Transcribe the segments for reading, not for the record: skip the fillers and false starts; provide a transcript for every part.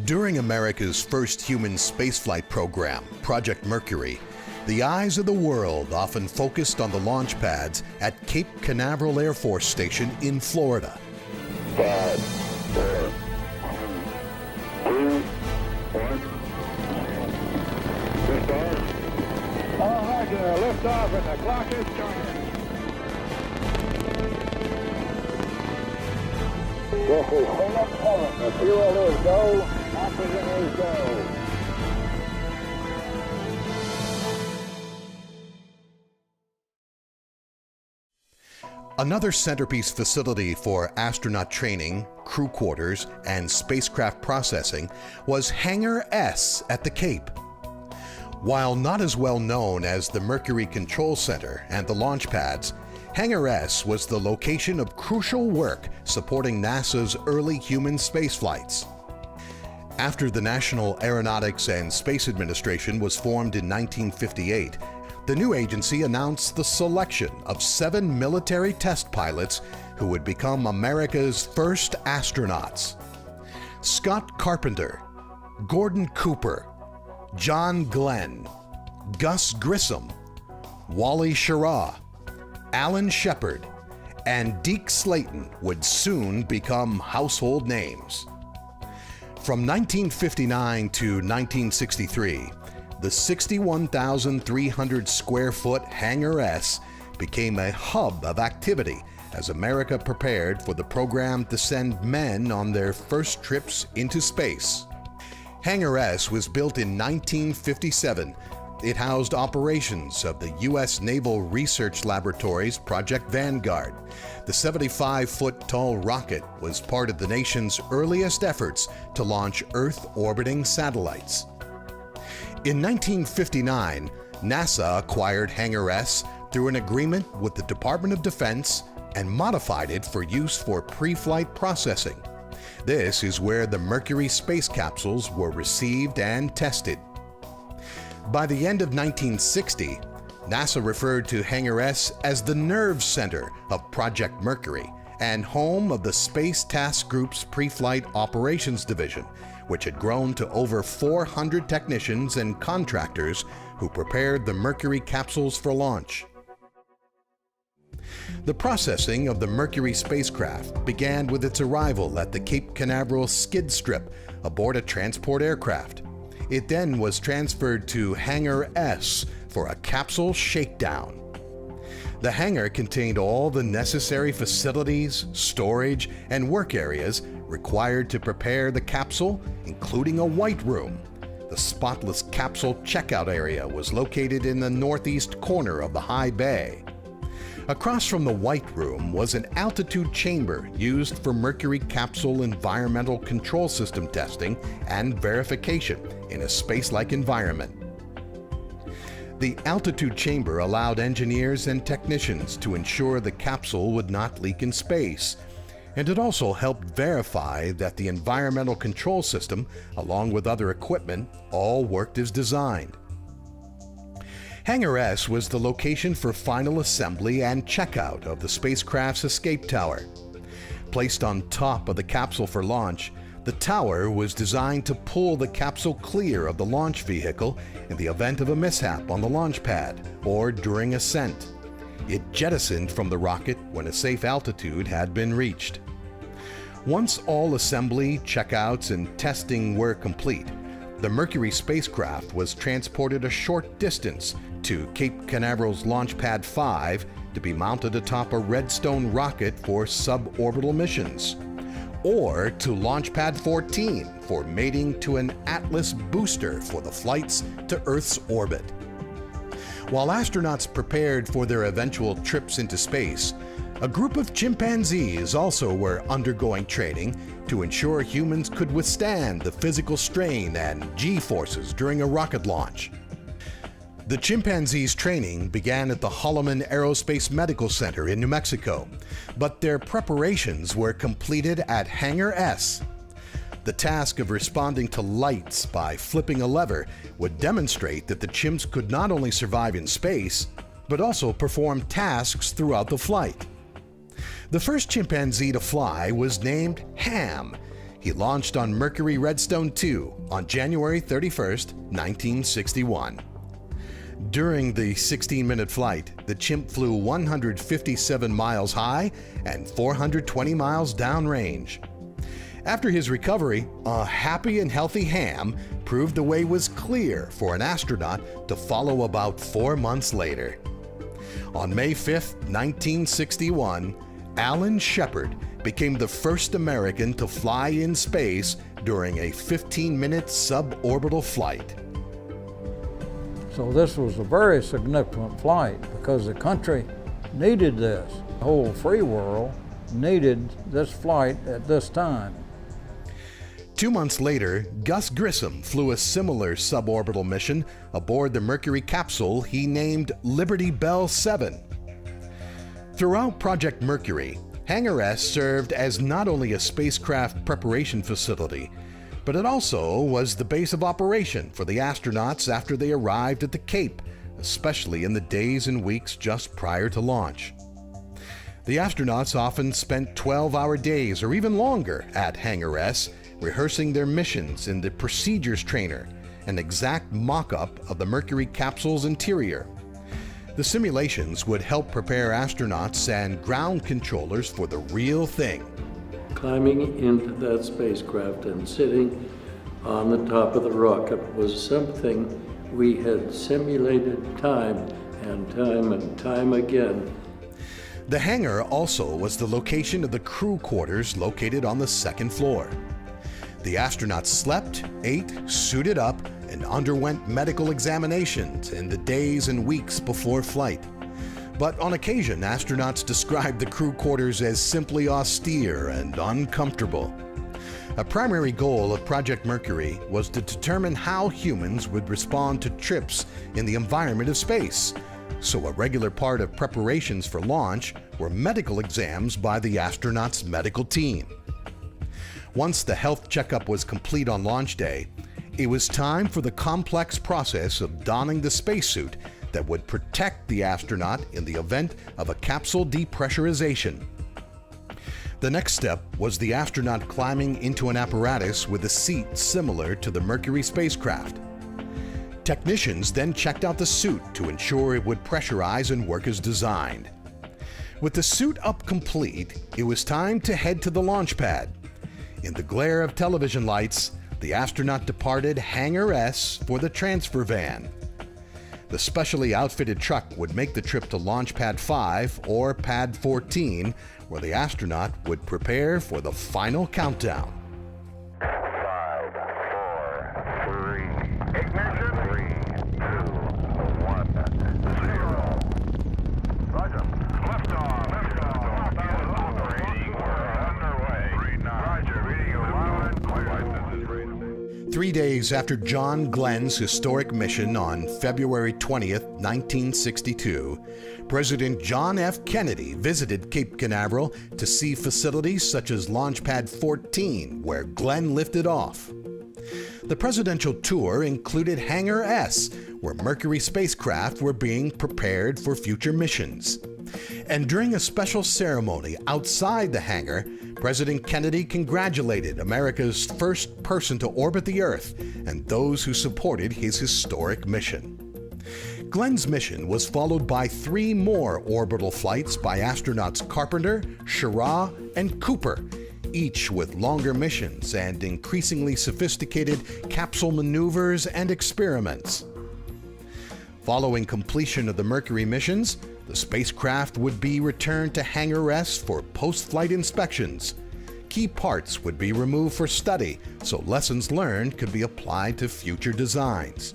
During America's first human spaceflight program, Project Mercury, the eyes of the world often focused on the launch pads at Cape Canaveral Air Force Station in Florida. 5, 4, 3, 2, 1. Liftoff. All right, liftoff, and the clock is turning. This is Hangar S. The fuel is go. Oxygen is go. Another centerpiece facility for astronaut training, crew quarters, and spacecraft processing was Hangar S at the Cape. While not as well known as the Mercury Control Center and the launch pads, Hangar S was the location of crucial work supporting NASA's early human spaceflights. After the National Aeronautics and Space Administration was formed in 1958, the new agency announced the selection of 7 military test pilots who would become America's first astronauts. Scott Carpenter, Gordon Cooper, John Glenn, Gus Grissom, Wally Schirra, Alan Shepard, and Deke Slayton would soon become household names. From 1959 to 1963, the 61,300 square foot Hangar S became a hub of activity as America prepared for the program to send men on their first trips into space. Hangar S was built in 1957. It housed operations of the U.S. Naval Research Laboratory's Project Vanguard. The 75-foot-tall rocket was part of the nation's earliest efforts to launch Earth-orbiting satellites. In 1959, NASA acquired Hangar S through an agreement with the Department of Defense and modified it for use for pre-flight processing. This is where the Mercury space capsules were received and tested. By the end of 1960, NASA referred to Hangar S as the nerve center of Project Mercury and home of the Space Task Group's Pre-Flight Operations Division, which had grown to over 400 technicians and contractors who prepared the Mercury capsules for launch. The processing of the Mercury spacecraft began with its arrival at the Cape Canaveral skid strip aboard a transport aircraft. It then was transferred to Hangar S for a capsule shakedown. The hangar contained all the necessary facilities, storage, and work areas required to prepare the capsule, including a white room. The spotless capsule checkout area was located in the northeast corner of the high bay. Across from the white room was an altitude chamber used for Mercury capsule environmental control system testing and verification in a space-like environment. The altitude chamber allowed engineers and technicians to ensure the capsule would not leak in space, and it also helped verify that the environmental control system, along with other equipment, all worked as designed. Hangar S was the location for final assembly and checkout of the spacecraft's escape tower. Placed on top of the capsule for launch, the tower was designed to pull the capsule clear of the launch vehicle in the event of a mishap on the launch pad or during ascent. It jettisoned from the rocket when a safe altitude had been reached. Once all assembly, checkouts, and testing were complete, the Mercury spacecraft was transported a short distance to Cape Canaveral's Launch Pad 5 to be mounted atop a Redstone rocket for suborbital missions, or to Launch Pad 14 for mating to an Atlas booster for the flights to Earth's orbit. While astronauts prepared for their eventual trips into space, a group of chimpanzees also were undergoing training to ensure humans could withstand the physical strain and G-forces during a rocket launch. The chimpanzees' training began at the Holloman Aerospace Medical Center in New Mexico, but their preparations were completed at Hangar S. The task of responding to lights by flipping a lever would demonstrate that the chimps could not only survive in space, but also perform tasks throughout the flight. The first chimpanzee to fly was named Ham. he launched on Mercury Redstone 2 on January 31st, 1961. During the 16-minute flight, the chimp flew 157 miles high and 420 miles downrange. After his recovery, a happy and healthy ham proved the way was clear for an astronaut to follow about 4 months later. On May 5, 1961, Alan Shepard became the first American to fly in space during a 15-minute suborbital flight. So this was a very significant flight because the country needed this. The whole free world needed this flight at this time. 2 months later, Gus Grissom flew a similar suborbital mission aboard the Mercury capsule he named Liberty Bell 7. Throughout Project Mercury, Hangar S served as not only a spacecraft preparation facility, but it also was the base of operation for the astronauts after they arrived at the Cape, especially in the days and weeks just prior to launch. The astronauts often spent 12-hour days or even longer at Hangar S, rehearsing their missions in the procedures trainer, an exact mock-up of the Mercury capsule's interior. The simulations would help prepare astronauts and ground controllers for the real thing. Climbing into that spacecraft and sitting on the top of the rocket was something we had simulated time and time again. The hangar also was the location of the crew quarters located on the second floor. The astronauts slept, ate, suited up, and underwent medical examinations in the days and weeks before flight. But on occasion, astronauts described the crew quarters as simply austere and uncomfortable. A primary goal of Project Mercury was to determine how humans would respond to trips in the environment of space. So a regular part of preparations for launch were medical exams by the astronauts' medical team. Once the health checkup was complete on launch day, it was time for the complex process of donning the spacesuit that would protect the astronaut in the event of a capsule depressurization. The next step was the astronaut climbing into an apparatus with a seat similar to the Mercury spacecraft. Technicians then checked out the suit to ensure it would pressurize and work as designed. With the suit up complete, it was time to head to the launch pad. In the glare of television lights, the astronaut departed Hangar S for the transfer van. The specially outfitted truck would make the trip to Launch Pad 5 or Pad 14, where the astronaut would prepare for the final countdown. 5, 4, 3, ignition. 3, 2, 1, 0. Roger. Liftoff. Operating. We're underway. Roger. Reading you loud and clear. 3 days after John Glenn's historic mission on February 20th, 1962, President John F. Kennedy visited Cape Canaveral to see facilities such as Launch Pad 14, where Glenn lifted off. The presidential tour included Hangar S, where Mercury spacecraft were being prepared for future missions. And during a special ceremony outside the hangar, President Kennedy congratulated America's first person to orbit the Earth and those who supported his historic mission. Glenn's mission was followed by 3 more orbital flights by astronauts Carpenter, Schirra, and Cooper, each with longer missions and increasingly sophisticated capsule maneuvers and experiments. Following completion of the Mercury missions, the spacecraft would be returned to Hangar S for post-flight inspections. Key parts would be removed for study, so lessons learned could be applied to future designs.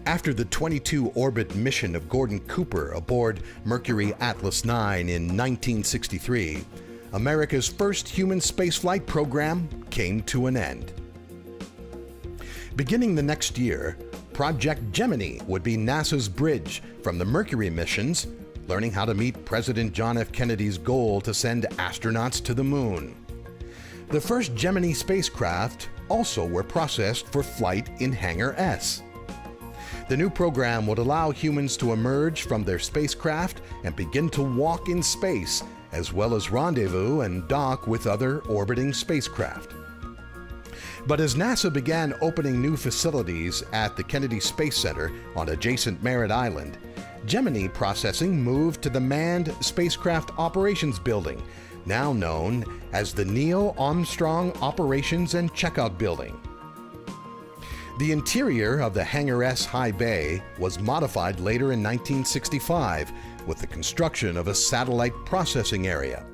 After the 22-orbit mission of Gordon Cooper aboard Mercury Atlas 9 in 1963, America's first human spaceflight program came to an end. Beginning the next year, Project Gemini would be NASA's bridge from the Mercury missions, learning how to meet President John F. Kennedy's goal to send astronauts to the moon. The first Gemini spacecraft also were processed for flight in Hangar S. The new program would allow humans to emerge from their spacecraft and begin to walk in space as well as rendezvous and dock with other orbiting spacecraft. But as NASA began opening new facilities at the Kennedy Space Center on adjacent Merritt Island, Gemini processing moved to the Manned Spacecraft Operations Building, now known as the Neil Armstrong Operations and Checkout Building. The interior of the Hangar S high bay was modified later in 1965 with the construction of a satellite processing area.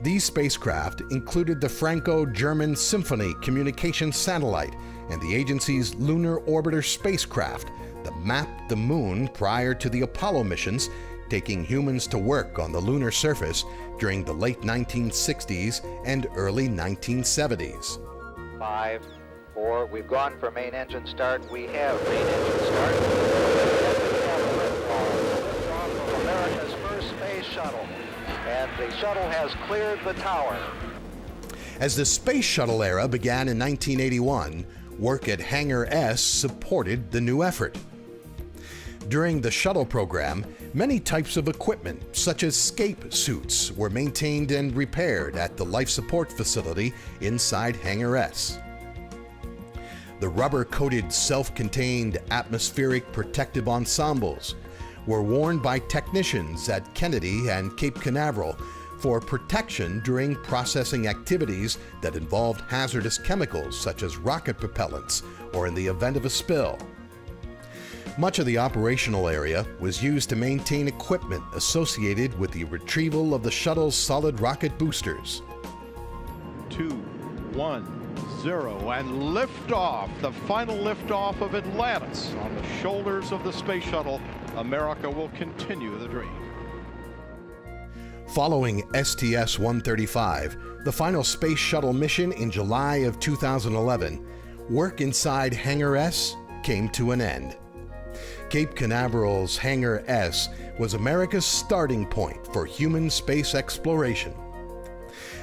These spacecraft included the Franco-German Symphony communication satellite and the agency's lunar orbiter spacecraft that mapped the moon prior to the Apollo missions, taking humans to work on the lunar surface during the late 1960s and early 1970s. 5, 4, we've gone for main engine start. We have main engine start. Liftoff of America's first space shuttle. And the shuttle has cleared the tower. As the space shuttle era began in 1981, work at Hangar S supported the new effort. During the shuttle program, many types of equipment, such as scape suits, were maintained and repaired at the life support facility inside Hangar S. The rubber-coated self-contained atmospheric protective ensembles were worn by technicians at Kennedy and Cape Canaveral for protection during processing activities that involved hazardous chemicals such as rocket propellants or in the event of a spill. Much of the operational area was used to maintain equipment associated with the retrieval of the shuttle's solid rocket boosters. 2, 1, 0, and liftoff, the final liftoff of Atlantis on the shoulders of the space shuttle. America will continue the dream. Following STS-135, the final space shuttle mission in July of 2011, work inside Hangar S came to an end. Cape Canaveral's Hangar S was America's starting point for human space exploration.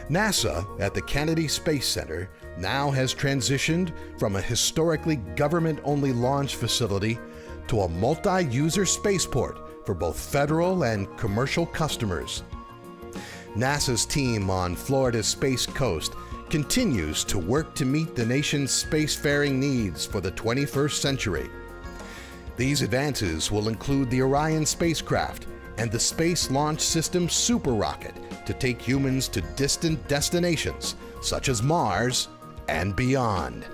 NASA at the Kennedy Space Center now has transitioned from a historically government-only launch facility to a multi-user spaceport for both federal and commercial customers. NASA's team on Florida's Space Coast continues to work to meet the nation's spacefaring needs for the 21st century. These advances will include the Orion spacecraft and the Space Launch System super rocket to take humans to distant destinations such as Mars and beyond.